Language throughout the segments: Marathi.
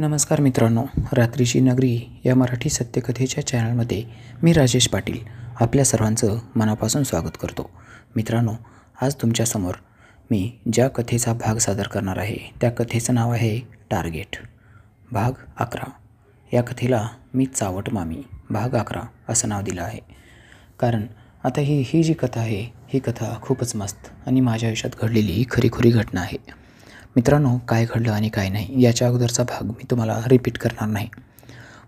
नमस्कार मित्रांनो, रात्रीची नगरी या मराठी सत्यकथेच्या चॅनलमध्ये मी राजेश पाटील आपल्या सर्वांचं मनापासून स्वागत करतो. मित्रांनो, आज तुमच्यासमोर मी ज्या कथेचा भाग सादर करणार आहे त्या कथेचं नाव आहे टार्गेट, भाग 11. या कथेला मी चावट मामी भाग 11 असं नाव दिलं आहे. कारण आता ही जी कथा आहे ही कथा खूपच मस्त आणि माझ्या आयुष्यात घडलेली खरी घटना आहे. मित्रांनो, काय घडलं आणि काय नाही याच्या अगोदरचा भाग मी तुम्हाला रिपीट करणार नाही.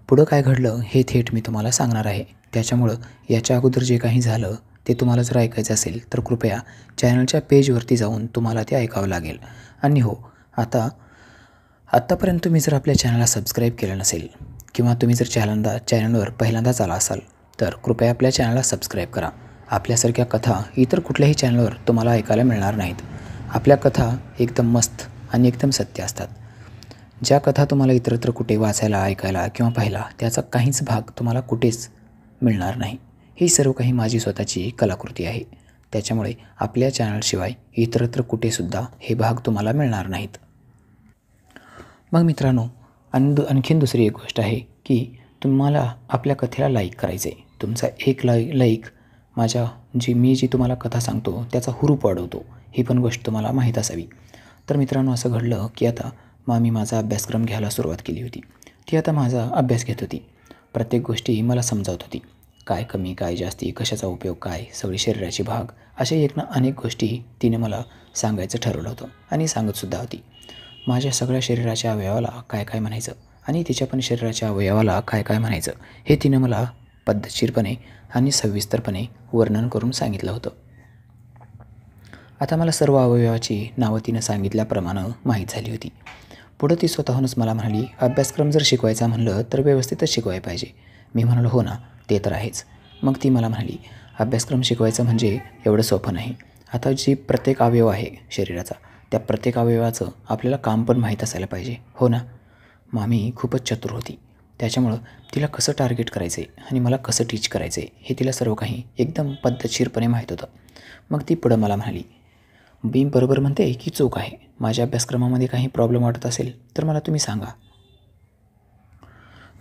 पुढं काय घडलं हे थेट मी तुम्हाला सांगणार आहे. त्याच्यामुळं याच्या अगोदर जे काही झालं ते तुम्हाला जर ऐकायचं असेल तर कृपया चॅनलच्या पेजवरती जाऊन तुम्हाला ते ऐकावं लागेल. आणि हो, आत्तापर्यंत तुम्ही जर आपल्या चॅनलला सबस्क्राईब केलं नसेल किंवा तुम्ही जर चॅनलवर पहिल्यांदाच आला असाल तर कृपया आपल्या चॅनलला सबस्क्राईब करा. आपल्यासारख्या कथा इतर कुठल्याही चॅनलवर तुम्हाला ऐकायला मिळणार नाहीत. आपल्या कथा एकदम मस्त आणि एकदम सत्य असतात. ज्या कथा तुम्हाला इतरत्र कुठे वाचायला, ऐकायला किंवा पाहायला त्याचा काहीच भाग तुम्हाला कुठेच मिळणार नाही. ही सर्व काही माझी स्वतःची कलाकृती आहे. त्याच्यामुळे आपल्या चॅनलशिवाय इतरत्र कुठेसुद्धा हे भाग तुम्हाला मिळणार नाहीत. मग मित्रांनो, आणखीन दुसरी एक गोष्ट आहे की तुम्हाला आपल्या कथेला लाईक करायचं आहे. तुमचा एक लाईक मी जी तुम्हाला कथा सांगतो त्याचा हुरूप वाढवतो. ही पण गोष्ट तुम्हाला माहीत असावी. तर मित्रांनो, असं घडलं की आता मामी माझा अभ्यासक्रम घ्यायला सुरुवात केली होती. ती आता माझा अभ्यास घेत होती. प्रत्येक गोष्टी मला समजावत होती. काय कमी, काय जास्ती, कशाचा उपयोग काय, सगळी शरीराची भाग, असे अनेक गोष्टी तिने मला सांगायचं ठरवलं होतं आणि सांगतसुद्धा होती. माझ्या सगळ्या शरीराच्या अवयवाला काय काय म्हणायचं आणि तिच्या पण शरीराच्या अवयवाला काय काय म्हणायचं हे तिनं मला पद्धतशीरपणे आणि सविस्तरपणे वर्णन करून सांगितलं होतं. आता मला सर्व अवयवाची नावं तिनं सांगितल्याप्रमाणे माहीत झाली होती. पुढं ती स्वतःहूनच मला म्हणाली, अभ्यासक्रम जर शिकवायचा म्हणलं तर व्यवस्थितच शिकवायला पाहिजे. मी म्हणालो, हो ना, ते तर आहेच. मग ती मला म्हणाली, अभ्यासक्रम शिकवायचं म्हणजे एवढं सोपं नाही. आता जी प्रत्येक अवयव आहे शरीराचा, त्या प्रत्येक अवयवाचं आपल्याला काम पण माहीत असायला पाहिजे, हो ना. मामी खूपच चतुर होती. त्याच्यामुळं तिला कसं टार्गेट करायचं आहे आणि मला कसं टीच करायचं आहे हे तिला सर्व काही एकदम पद्धतशीरपणे माहीत होतं. मग ती पुढं मला म्हणाली, मी बरोबर म्हणते की चूक आहे? माझ्या अभ्यासक्रमामध्ये काही प्रॉब्लेम वाटत असेल तर मला तुम्ही सांगा.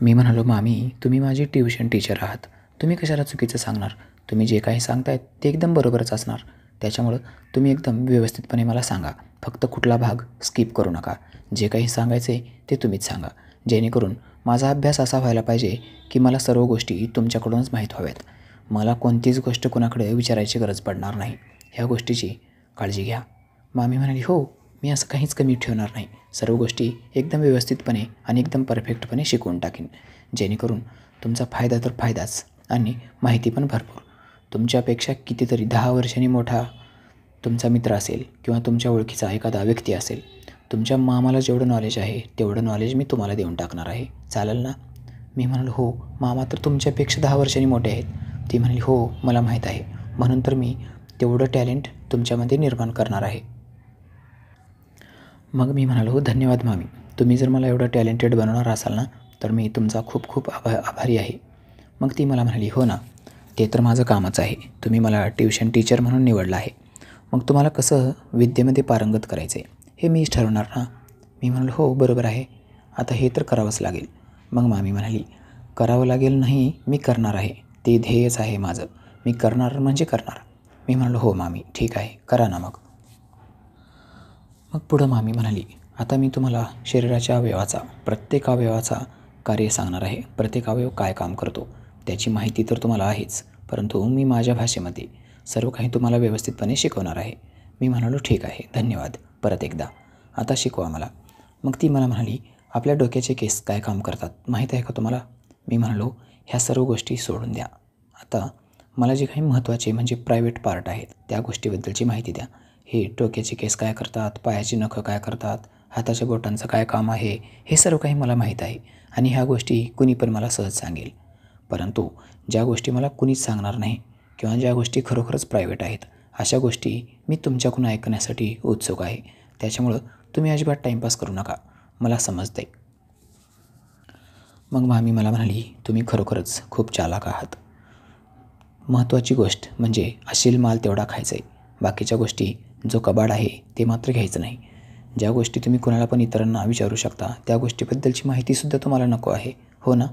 मी म्हणालो, मामी तुम्ही माझी ट्युशन टीचर आहात. तुम्ही कशाला चुकीचं सांगणार? तुम्ही जे काही सांगतायत ते एकदम बरोबरच असणार. त्याच्यामुळं तुम्ही एकदम व्यवस्थितपणे मला सांगा. फक्त कुठला भाग स्किप करू नका. जे काही सांगायचं आहे ते तुम्हीच सांगा, जेणेकरून माझा अभ्यास असा व्हायला पाहिजे की मला सर्व गोष्टी तुमच्याकडूनच माहीत व्हाव्यात. मला कोणतीच गोष्ट कोणाकडे विचारायची गरज पडणार नाही. ह्या गोष्टीची काळजी घ्या. मामी म्हणाली, हो, मी असं काहीच कमी ठेवणार नाही. सर्व गोष्टी एकदम व्यवस्थितपणे आणि एकदम परफेक्टपणे शिकवून टाकीन, जेणेकरून तुमचा फायदा तर फायदाच आणि माहिती पण भरपूर. तुमच्यापेक्षा कितीतरी 10 वर्षांनी मोठा तुमचा मित्र असेल किंवा तुमच्या ओळखीचा एखादा व्यक्ती असेल, तुमच्या मामाला जेवढं नॉलेज आहे तेवढं नॉलेज मी तुम्हाला देऊन टाकणार आहे. चालेल ना? मी म्हणालो, हो, मामा तर तुमच्यापेक्षा 10 वर्षांनी मोठे आहेत. ती म्हणाली, हो, मला माहीत आहे. म्हणून तर मी तेवढं टॅलेंट तुमच्यामध्ये निर्माण करणार आहे. मग मी म्हणालो, हो, धन्यवाद मामी. तुम्ही जर मला एवढं टॅलेंटेड बनवणार असाल ना तर मी तुमचा खूप आभारी आहे. मग ती मला म्हणाली, हो ना, ते तर माझं कामच आहे. तुम्ही मला ट्युशन टीचर म्हणून निवडलं आहे. मग तुम्हाला कसं विद्येमध्ये पारंगत करायचं आहे हे मीच ठरवणार ना. मी म्हणालो, हो, बरोबर आहे. आता हे तर करावंच लागेल. मग मामी म्हणाली, करावं लागेल नाही, मी करणार आहे. ते ध्येयच आहे माझं. मी करणार म्हणजे करणार. मी म्हणालो, हो मामी, ठीक आहे, करा ना मग. मग पुढं मामी म्हणाली, आता मी तुम्हाला शरीराच्या प्रत्येक अवयवाचा कार्य सांगणार आहे. प्रत्येक अवयव काय काम करतो त्याची माहिती तर तुम्हाला आहेच, परंतु मी माझ्या भाषेमध्ये सर्व काही तुम्हाला व्यवस्थितपणे शिकवणार आहे. मी म्हणालो, ठीक आहे, धन्यवाद परत एकदा. आता शिकवा मला. मग ती मला म्हणाली, आपल्या डोक्याचे केस काय काम करतात माहीत आहे का तुम्हाला? मी म्हणालो, ह्या सर्व गोष्टी सोडून द्या. आता मला जे काही महत्त्वाचे म्हणजे प्रायव्हेट पार्ट आहेत त्या गोष्टीबद्दलची माहिती द्या. हे डोक्याचे केस काय करतात, पायाची नखं काय करतात, हाताच्या बोटांचं काय काम आहे, हे सर्व काही मला माहीत आहे आणि ह्या गोष्टी कुणी पण मला सहज सांगेल. परंतु ज्या गोष्टी मला कुणीच सांगणार नाही किंवा ज्या गोष्टी खरोखरच प्रायव्हेट आहेत अशा गोष्टी मी तुमच्याकडून ऐकण्यासाठी उत्सुक आहे. त्याच्यामुळं तुम्ही अजिबात टाईमपास करू नका, मला समजते. मग मामी मला म्हणाली, तुम्ही खरोखरच खूप चालाक आहात. महत्त्वाची गोष्ट म्हणजे अशील माल तेवढा खायचा आहे. बाकीच्या गोष्टी जो कबाड आहे ते मात्र घ्यायचं नाही. ज्या गोष्टी तुम्ही कोणाला पण इतरांना विचारू शकता त्या गोष्टीबद्दलची माहितीसुद्धा तुम्हाला नको आहे, हो ना?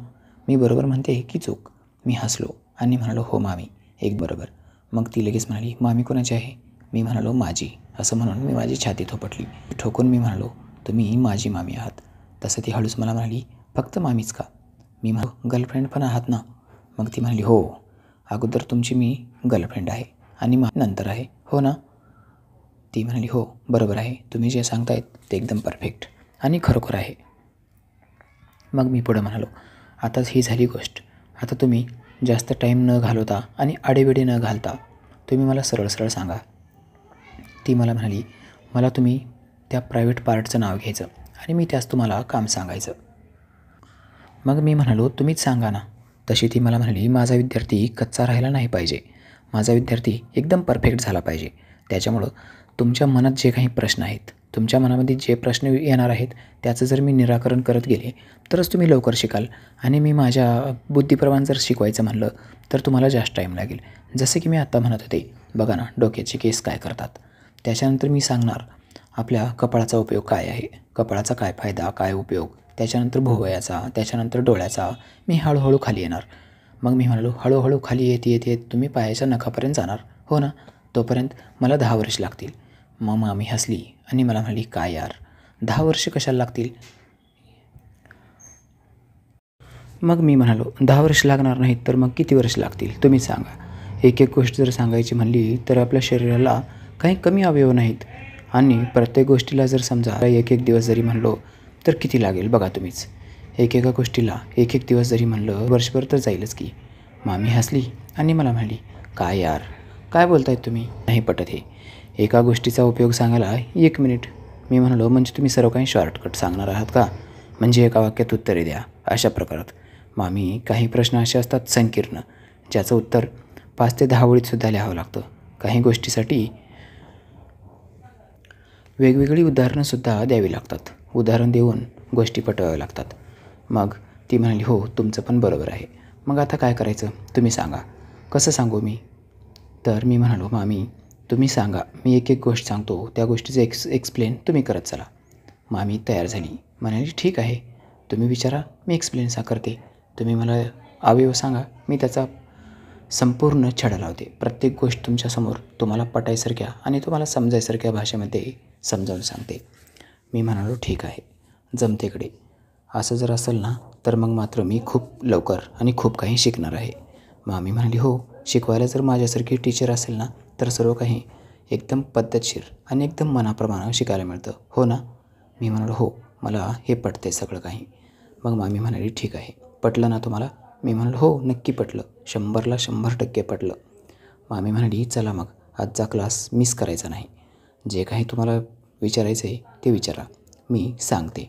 मी बरोबर म्हणते की चूक? मी हसलो आणि म्हणालो, हो मामी, एक बरोबर. मग ती लगेच म्हणाली, मामी कोणाची आहे? मी म्हणालो, माझी. असं म्हणून मी माझी छाती थोपटली. ठोकून मी म्हणालो, तुम्ही माझी मामी आहात. तसं ती हळूच मला म्हणाली, फक्त मामीच का? मी म्हणालो, गर्लफ्रेंड पण आहात ना? मग ती म्हणाली, हो, अगोदर तुमची मी गर्लफ्रेंड आहे आणि नंतर आहे, हो ना? ती म्हणाली, हो बरोबर आहे, तुम्ही जे सांगतायत ते एकदम परफेक्ट आणि खरोखर आहे. मग मी पुढं म्हणालो, आता ही झाली गोष्ट. आता तुम्ही जास्त टाईम न घालवता आणि आडेवेडे न घालता तुम्ही मला सरळ सरळ सांगा. ती मला म्हणाली, मला तुम्ही त्या प्रायव्हेट पार्टचं नाव घ्यायचं आणि मी त्यास तुम्हाला काम सांगायचं. मग मी म्हणालो, तुम्हीच सांगा ना. तशी ती मला म्हणाली, माझा विद्यार्थी कच्चा राहायला नाही पाहिजे. माझा विद्यार्थी एकदम परफेक्ट झाला पाहिजे. त्याच्यामुळं तुमच्या मनात जे काही प्रश्न आहेत, तुमच्या मनामध्ये जे प्रश्न येणार आहेत त्याचं जर मी निराकरण करत गेले तरच तुम्ही लवकर शिकाल आणि मी माझ्या बुद्धीप्रमाणे जर शिकवायचं म्हणलं तर तुम्हाला जास्त टाईम लागेल. जसं की मी आत्ता म्हणत होते, बघा ना, डोक्याचे केस काय करतात. त्याच्यानंतर मी सांगणार आपल्या कपाळाचा उपयोग काय आहे, कपाळाचा काय फायदा, काय उपयोग, त्याच्यानंतर भोवयाचा, त्याच्यानंतर डोळ्याचा. मी हळूहळू खाली येणार. मग मी म्हणालो, हळूहळू खाली येत तुम्ही पायाच्या नखापर्यंत जाणार, हो ना? तोपर्यंत मला 10 वर्ष लागतील. मग मामी हसली आणि मला म्हणाली, काय यार, 10 वर्ष कशाला लागतील? मग मी म्हणालो, 10 वर्ष लागणार नाहीत तर मग किती वर्ष लागतील तुम्ही सांगा. एक एक गोष्ट जर सांगायची म्हणली तर आपल्या शरीराला काही कमी अवयव नाहीत आणि प्रत्येक गोष्टीला जर समजा एक एक दिवस जरी म्हणलो तर किती लागेल बघा तुम्हीच. एकेका गोष्टीला एक एक दिवस जरी म्हणलं वर्षभर तर जाईलच की. मामी हसली आणि मला म्हणाली, काय यार, काय बोलतायत तुम्ही, नाही पटत हे. एका गोष्टीचा उपयोग सांगायला 1 मिनिट. मी म्हणालो, म्हणजे तुम्ही सर्व काही शॉर्टकट सांगणार आहात का? म्हणजे एका वाक्यात उत्तरे द्या अशा प्रकारात. मामी, काही प्रश्न असे असतात संकीर्ण ज्याचं उत्तर 5 ते 10 ओळीतसुद्धा लिहावं लागतं. काही गोष्टीसाठी वेगवेगळी उदाहरणंसुद्धा द्यावी लागतात. उदाहरण देऊन गोष्टी पटवाव्या लागतात. मग ती म्हणाली, हो तुमचं पण बरोबर आहे. मग आता काय करायचं तुम्ही सांगा. कसं सांगू मी? तर मी म्हणालो, मामी तुम्ही सांगा, मी एक एक गोष्ट सांगतो, त्या गोष्टीचं एक्सप्लेन तुम्ही करत चला. मामी तयार झाली, म्हणाली, ठीक आहे, तुम्ही विचारा, मी एक्सप्लेन करते. तुम्ही मला अवयव सांगा, मी त्याचा संपूर्ण छडा लावते. प्रत्येक गोष्ट तुमच्यासमोर तुम्हाला पटायसारख्या आणि तुम्हाला समजायसारख्या भाषेमध्ये समजावून सांगते. मी म्हणालो, ठीक आहे, जमतेकडे. असं जर असेल ना तर मग मात्र मी खूप लवकर आणि खूप काही शिकणार आहे. मामी म्हणाली, हो, शिकवायला जर माझ्यासारखी टीचर असेल ना तर सर्व काही एकदम पद्धतशीर आणि एकदम मनाप्रमाणे शिकायला मिळतं, हो ना? मी म्हणालो, हो, मला हे पटते सगळं काही. मग मामी म्हणाली, ठीक आहे, पटलं ना तुम्हाला? मी म्हणालो, हो नक्की पटलं, 100ला 100% पटलं. मामी म्हणाली, चला मग आजचा क्लास मिस करायचा नाही. जे काही तुम्हाला विचारायचं आहे ते विचारा, मी सांगते.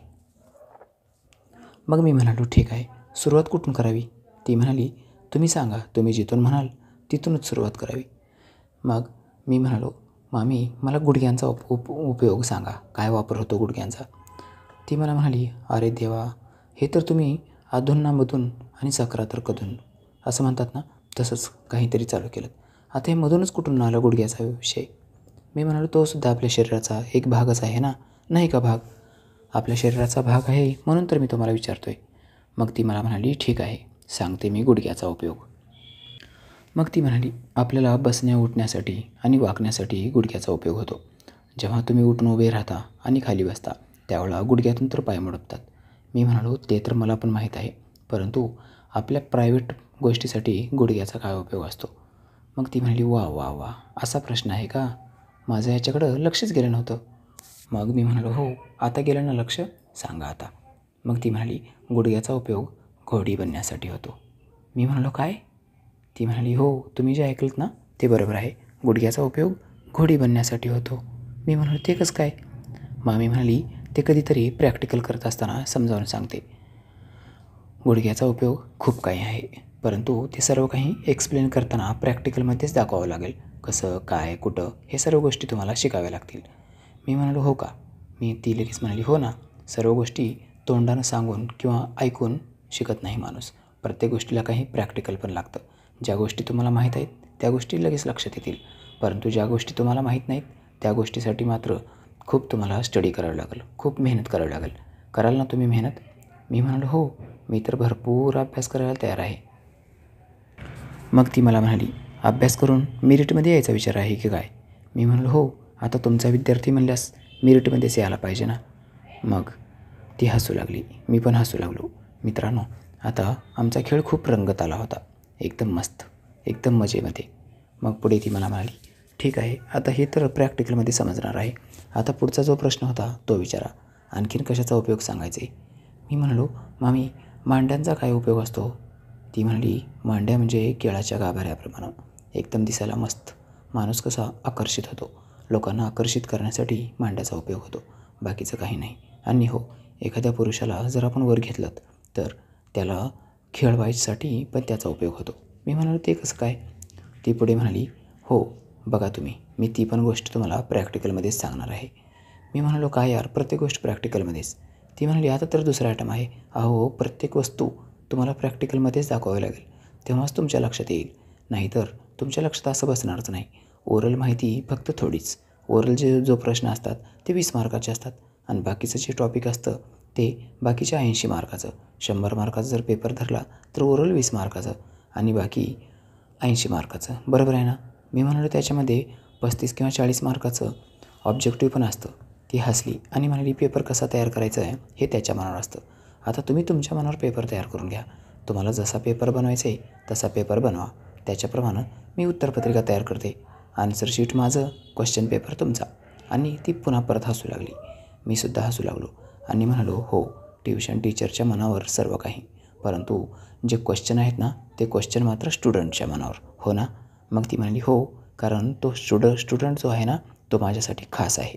मग मी म्हणालो, ठीक आहे, सुरुवात कुठून करावी? ती म्हणाली, तुम्ही सांगा, तुम्ही जिथून म्हणाल तिथूनच सुरुवात करावी. मग मी म्हणालो, मामी मला गुडघ्यांचा उपयोग सांगा, काय वापर होतो गुडघ्यांचा? ती मला म्हणाली, अरे देवा, हे तर तुम्ही अधूनमधून आणि चक्रा तर कधून असं म्हणतात ना, तसंच काहीतरी चालू केलं. आता हे मधूनच कुठून आला गुडघ्याचा विषय? मी म्हणालो, तो सुद्धा आपल्या शरीराचा एक भागच आहे ना, नाही का भाग? आपल्या शरीराचा भाग आहे म्हणून तर मी तुम्हाला विचारतो आहे. मग ती मला म्हणाली, ठीक आहे, सांगते मी गुडघ्याचा उपयोग. मग ती म्हणाली, आपल्याला बसण्या उठण्यासाठी आणि वाकण्यासाठी गुडघ्याचा उपयोग होतो. जेव्हा तुम्ही उठून उभे राहता आणि खाली बसता त्यावेळेला गुडघ्यातून तर पाय मोडतात. मी म्हणालो, ते तर मला पण माहीत आहे, परंतु आपल्या प्रायव्हेट गोष्टीसाठी गुडघ्याचा काय उपयोग असतो? मग ती म्हणाली, वा वा वा, असा प्रश्न आहे का? माझं ह्याच्याकडं लक्षच गेलं नव्हतं. मग मी म्हणालो, हो, आता गेलं ना लक्ष, सांगा आता. मग ती म्हणाली, गुडघ्याचा उपयोग घोडी बनण्यासाठी होतो. मी म्हणालो, काय? ती म्हणाली, हो, तुम्ही जे ऐकलंत ना ते बरोबर आहे, गुडघ्याचा उपयोग घोडी बनण्यासाठी होतो. मी म्हणालो, ते कसं काय? मामी म्हणाली, ते कधीतरी प्रॅक्टिकल करत असताना समजावून सांगते. गुडघ्याचा उपयोग खूप काही आहे, परंतु ते सर्व काही एक्सप्लेन करताना प्रॅक्टिकलमध्येच दाखवावं लागेल. कसं, काय, कुठं, हे सर्व गोष्टी तुम्हाला शिकाव्या लागतील. मी म्हणालो, हो का? ती लगेच म्हणाली, हो ना, सर्व गोष्टी तोंडानं सांगून किंवा ऐकून शिकत नाही माणूस. प्रत्येक गोष्टीला काही प्रॅक्टिकल पण लागतं. ज्या गोष्टी तुम्हाला माहीत आहेत त्या गोष्टी लगेच लक्षात येतील, परंतु ज्या गोष्टी तुम्हाला माहीत नाहीत त्या गोष्टीसाठी मात्र खूप तुम्हाला स्टडी करावं लागेल, खूप मेहनत करावी लागेल. कराल ना तुम्ही मेहनत? मी म्हणालो, हो, मी तर भरपूर अभ्यास करायला तयार आहे. मग ती मला म्हणाली, अभ्यास करून मेरिटमध्ये यायचा विचार आहे की काय? मी म्हणालो, हो, आता तुमचा विद्यार्थी म्हणल्यास मेरिटमध्येच यायला पाहिजे ना. मग ती हसू लागली, मी पण हसू लागलो. मित्रांनो, आता आमचा खेळ खूप रंगत आला होता, एकदम मस्त, एकदम मजेमध्ये. मग पुढे ती मला म्हणाली, ठीक आहे, आता हे तर प्रॅक्टिकलमध्ये समजणार आहे. आता पुढचा जो प्रश्न होता तो विचारा, आणखीन कशाचा उपयोग सांगायचे? मी म्हणालो, मामी, मांड्यांचा काय उपयोग असतो? ती म्हणाली, मांड्या म्हणजे केळाच्या गाभाऱ्याप्रमाणे एकदम दिसायला मस्त. माणूस कसा आकर्षित होतो, लोकांना आकर्षित करण्यासाठी मांड्याचा उपयोग होतो, बाकीचं काही नाही. आणि हो, एखाद्या पुरुषाला जर आपण वर घेतलं तर त्याला खेळवायसाठी पण त्याचा उपयोग होतो. मी म्हणालो, ते कसं काय? ती पुढे म्हणाली, हो, बघा तुम्ही, मी ती पण गोष्ट तुम्हाला प्रॅक्टिकलमध्येच सांगणार आहे. मी म्हणालो, काय यार, प्रत्येक गोष्ट प्रॅक्टिकलमध्येच? ती म्हणाली, आता तर दुसरा आयटम आहे. अहो, प्रत्येक वस्तू तुम्हाला प्रॅक्टिकलमध्येच दाखवावी लागेल, तेव्हाच तुमच्या लक्षात येईल, नाहीतर तुमच्या लक्षात असं बसणारच नाही. ओरल माहिती फक्त थोडीच. ओरल जो प्रश्न असतात ते 20 मार्काचे असतात आणि बाकीचं जे टॉपिक असतं ते बाकीच्या 80 मार्काचं. 100 मार्काचा जर पेपर धरला तर ओरल 20 मार्काचं आणि बाकी 80 मार्काचं. बरोबर आहे ना? मी म्हणालो, त्याच्यामध्ये 35 किंवा 40 मार्काचं ऑब्जेक्टिव्ह पण असतं. ती हसली आणि म्हणाली, पेपर कसा तयार करायचा आहे हे त्याच्या मनावर असतं. आता तुम्ही तुमच्या मनावर पेपर तयार करून घ्या. तुम्हाला जसा पेपर बनवायचा आहे तसा पेपर बनवा. त्याच्याप्रमाणे मी उत्तरपत्रिका तयार करते. आन्सर शीट माझं, क्वेश्चन पेपर तुमचा. आणि ती पुन्हा परत हसू लागली. मी सुद्धा हसू लागलो आणि म्हणालो, हो, ट्युशन टीचरच्या मनावर सर्व काही, परंतु जे क्वेश्चन आहेत ना ते क्वेश्चन मात्र स्टुडंटच्या मनावर, हो ना? मग ती म्हणाली, हो, कारण तो स्टुडंट जो आहे ना तो माझ्यासाठी खास आहे.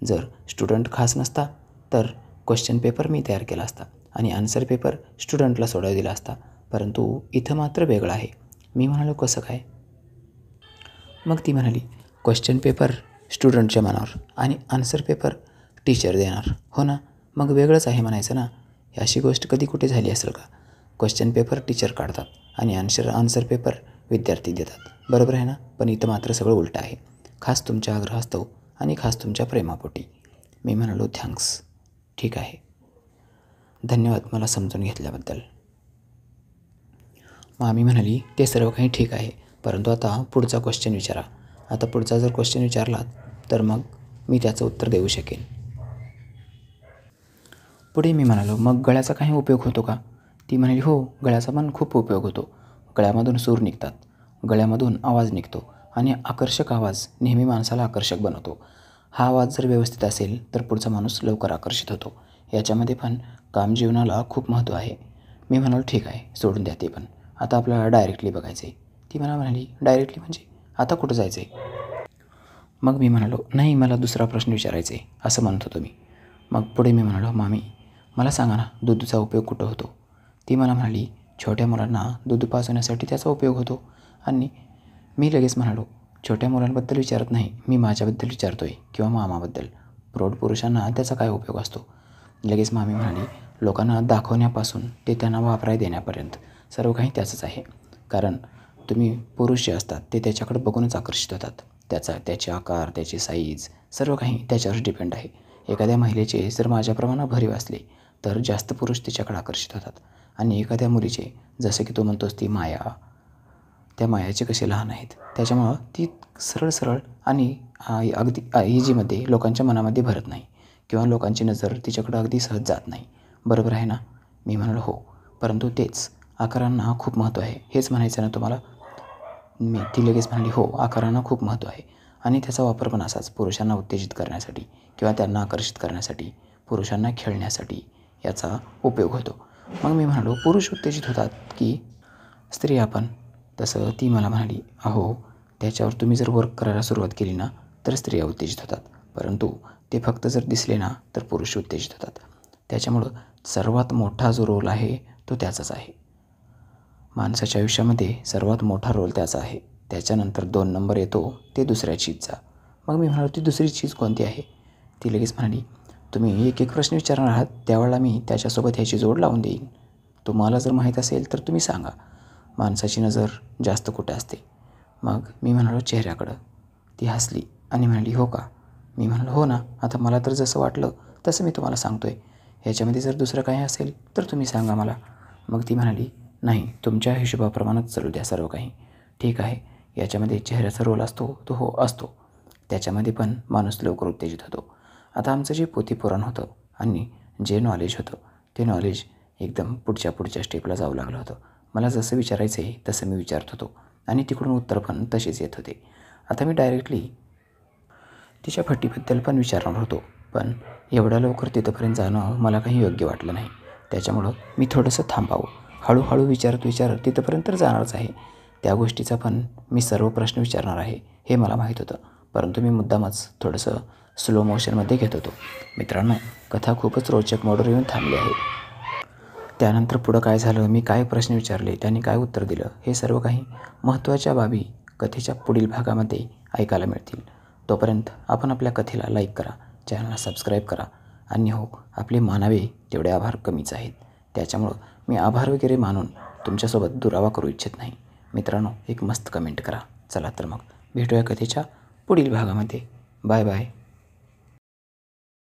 जर स्टुडंट खास नसता तर क्वेश्चन पेपर मी तयार केला असता आणि आन्सर पेपर स्टुडंटला सोडायला दिला असता, परंतु इथं मात्र वेगळं आहे. मी म्हणालो, कसं काय? मग ती म्हणाली, क्वेश्चन पेपर स्टुडंटच्या मनावर आणि आन्सर पेपर टीचर देणार, हो ना? मग वेगळंच आहे म्हणायचं ना. अशी गोष्ट कधी कुठे झाली असेल का? क्वेश्चन पेपर टीचर काढतात आणि आन्सर पेपर विद्यार्थी देतात, बरोबर आहे ना? पण इथं मात्र सगळं उलटं आहे, खास तुमच्या आग्रहास्तव आणि खास तुमच्या प्रेमापोटी. मी म्हणालो, थँक्स, ठीक आहे, धन्यवाद मला समजून घेतल्याबद्दल. मामी म्हणाली, ते सर्व काही ठीक आहे, परंतु आता पुढचा क्वेश्चन विचारा. आता पुढचा जर क्वेश्चन विचारलात तर मग मी त्याचं उत्तर देऊ शकेन. पुढे मी म्हणालो, मग गळ्याचा काही उपयोग होतो का? ती म्हणाली, हो, गळ्याचा पण खूप उपयोग होतो. गळ्यामधून सूर निघतात, गळ्यामधून आवाज निघतो आणि आकर्षक आवाज नेहमी माणसाला आकर्षक बनवतो. हा आवाज जर व्यवस्थित असेल तर पुढचा माणूस लवकर आकर्षित होतो. याच्यामध्ये पण कामजीवनाला खूप महत्त्व आहे. मी म्हणालो, ठीक आहे, सोडून द्या ते पण. आता आपल्याला डायरेक्टली बघायचं आहे. ती मला म्हणाली, डायरेक्टली म्हणजे आता कुठं जायचं आहे? मग मी म्हणालो, नाही, मला दुसरा प्रश्न विचारायचा आहे, असं म्हणत होतो मी. मग पुढे मी म्हणालो, मामी, मला सांगा ना, दूधचा उपयोग कुठं होतो? ती मला म्हणाली, छोट्या मुलांना दूध पाजवण्यासाठी त्याचा उपयोग होतो. आणि मी लगेच म्हणालो, छोट्या मुलांबद्दल विचारत नाही, मी माझ्याबद्दल विचारतो आहे किंवा मामाबद्दल. प्रौढ पुरुषांना त्याचा काय उपयोग असतो? लगेच मामी म्हणाली, लोकांना दाखवण्यापासून ते त्यांना वापरायला देण्यापर्यंत सर्व काही त्याचंच आहे. कारण तुम्ही पुरुष जे असतात ते त्याच्याकडे बघूनच आकर्षित होतात. त्याचे आकार, त्याची साईज, सर्व काही त्याच्यावर डिपेंड आहे. एखाद्या महिलेचे जर माझ्याप्रमाणे भरीव असले तर जास्त पुरुष तिच्याकडे आकर्षित होतात आणि एखाद्या मुलीचे, जसं की तो म्हणतोस ती माया, त्या मायाचे कसे लहान आहेत, त्याच्यामुळं ती सरळ आणि अगदी इजीमध्ये लोकांच्या मनामध्ये भरत नाही किंवा लोकांची नजर तिच्याकडं अगदी सहज जात नाही, बरोबर आहे ना? मी म्हणालो, हो, परंतु तेच आकारांना खूप महत्त्व आहे, हेच म्हणायचं ना तुम्हाला? ती लगेच म्हणाली, हो, आकारांना खूप महत्त्व आहे आणि त्याचा वापर पण असाच पुरुषांना उत्तेजित करण्यासाठी किंवा त्यांना आकर्षित करण्यासाठी, पुरुषांना खेळण्यासाठी याचा उपयोग होतो. मग मी म्हणालो, पुरुष उत्तेजित होतात की स्त्रिया पण? तसं ती मला म्हणाली, अहो, त्याच्यावर तुम्ही जर वर्क करायला सुरुवात केली ना तर स्त्रिया उत्तेजित होतात, परंतु ते फक्त जर दिसले ना तर पुरुष उत्तेजित होतात. त्याच्यामुळं सर्वात मोठा जो रोल आहे तो त्याचाच आहे. माणसाच्या आयुष्यामध्ये सर्वात मोठा रोल त्याचा आहे. त्याच्यानंतर 2 नंबर येतो ते दुसऱ्या चीजचा. मग मी म्हणालो, ती दुसरी चीज कोणती आहे? ती लगेच म्हणाली, तुम्ही एक प्रश्न विचारणार आहात त्यावेळेला मी त्याच्यासोबत ह्याची जोड लावून देईन. तुम्हाला जर माहीत असेल तर तुम्ही सांगा. माणसाची नजर जास्त कुठे असते? मग मी म्हणालो, चेहऱ्याकडं. ती हसली आणि म्हणाली, हो का? मी म्हणालो, हो ना, आता मला तर जसं वाटलं तसं मी तुम्हाला सांगतो आहे. ह्याच्यामध्ये जर दुसरं काही असेल तर तुम्ही सांगा मला. मग ती म्हणाली, नाही, तुमच्या हिशोबाप्रमाणेच चालू द्या सर्व काही. ठीक आहे, याच्यामध्ये चेहऱ्याचा रोल असतो तो हो असतो. त्याच्यामध्ये पण माणूस लवकर उत्तेजित होतो. आता आमचं जे पोथीपुराण होतं आणि जे नॉलेज होतं ते नॉलेज एकदम पुढच्या स्टेपला जाऊ लागलं होतं. मला जसं विचारायचं आहे तसं मी विचारत होतो आणि तिकडून उत्तर पण तसेच येत होते. आता मी डायरेक्टली तिच्या फटीबद्दल पण विचारणार होतो, पण एवढ्या लवकर तिथंपर्यंत जाणं मला काही योग्य वाटलं नाही. त्याच्यामुळं मी थोडंसं थांबावं. हळूहळू विचारत तिथंपर्यंत तर जाणारच आहे. त्या गोष्टीचा पण मी सर्व प्रश्न विचारणार आहे हे मला माहीत होतं, परंतु मी मुद्दामच थोडंसं स्लो मोशनमध्ये घेत होतो. मित्रांनो, कथा खूपच रोचक मोडवर येऊन थांबली आहे. त्यानंतर पुढं काय झालं, मी काय प्रश्न विचारले, त्यांनी काय उत्तर दिलं, हे सर्व काही महत्त्वाच्या बाबी कथेच्या पुढील भागामध्ये ऐकायला मिळतील. तोपर्यंत आपण आपल्या कथेला लाईक करा, चॅनलला सबस्क्राईब करा. आणि हो, आपले मानावे तेवढे आभार कमीच आहेत. त्याच्यामुळं मी आभार वगैरे मानून तुमच्यासोबत दुरावा करू इच्छित नाही. मित्रांनो, एक मस्त कमेंट करा. चला तर मग भेटूया कथेच्या पुढील भागामध्ये. Bye bye.